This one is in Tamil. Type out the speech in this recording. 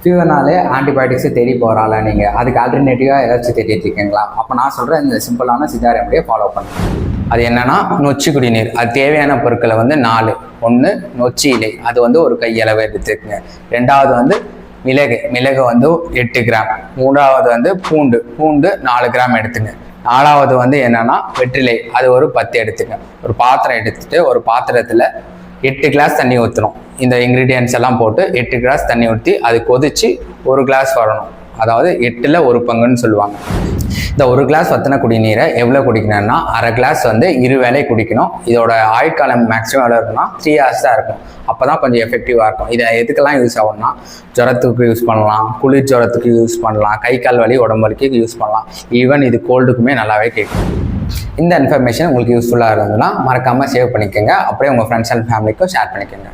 ஃபீவர்னாலே ஆன்டிபயோட்டிக்ஸு தேடி போகிறால நீங்கள் அதுக்கு ஆல்டர்னேட்டிவாக ஏதாச்சும் தேடிட்டு இருக்கீங்களா? அப்போ நான் சொல்கிறேன் இந்த சிம்பிளான சித்தா ரெமடியை ஃபாலோ பண்ணுங்க. அது என்னன்னா நொச்சி குடிநீர். அது தேவையான பொருட்களை வந்து 4. 1 நொச்சி இலை, அது வந்து ஒரு கையளவு எடுத்துக்கங்க. 2வது வந்து மிளகு வந்து 8 கிராம். 3வது வந்து பூண்டு 4 கிராம் எடுத்துங்க. 4வது வந்து என்னன்னா வெற்றிலை, அது ஒரு 10 எடுத்துங்க. ஒரு பாத்திரம் எடுத்துட்டு ஒரு பாத்திரத்தில் 8 கிளாஸ் தண்ணி ஊற்றணும். இந்த இன்க்ரீடியன்ஸ் எல்லாம் போட்டு 8 கிளாஸ் தண்ணி ஊற்றி அது கொதிச்சு 1 கிளாஸ் வரணும். அதாவது 8ல் 1 பங்குன்னு சொல்லுவாங்க. இந்த 1 கிளாஸ் வத்தின குடிநீரை எவ்வளோ குடிக்கணும்னா 1/2 கிளாஸ் வந்து 2 வேளை குடிக்கணும். இதோட ஆயுட்காலம் மேக்ஸிமம் எவ்வளோ இருக்குன்னா 3 hours தான் இருக்கும். அப்போ தான் கொஞ்சம் எஃபெக்டிவாக இருக்கும். இதை எதுக்கெல்லாம் யூஸ் ஆகும்னா ஜுரத்துக்கு யூஸ் பண்ணலாம், குளிர் ஜுரத்துக்கு யூஸ் பண்ணலாம், கை கால் வலி உடம்பு வலிக்கு யூஸ் பண்ணலாம். ஈவன் இது கோல்டுக்குமே நல்லாவே கேட்கும். இந்த இன்ஃபர்மேஷன் உங்களுக்கு யூஸ்ஃபுல்லாக இருந்ததுன்னா மறக்காமல் சேவ் பண்ணிக்கோங்க. அப்படியே உங்கள் ஃப்ரெண்ட்ஸ் அண்ட் ஃபேமிலிக்கும் ஷேர் பண்ணிக்கோங்க.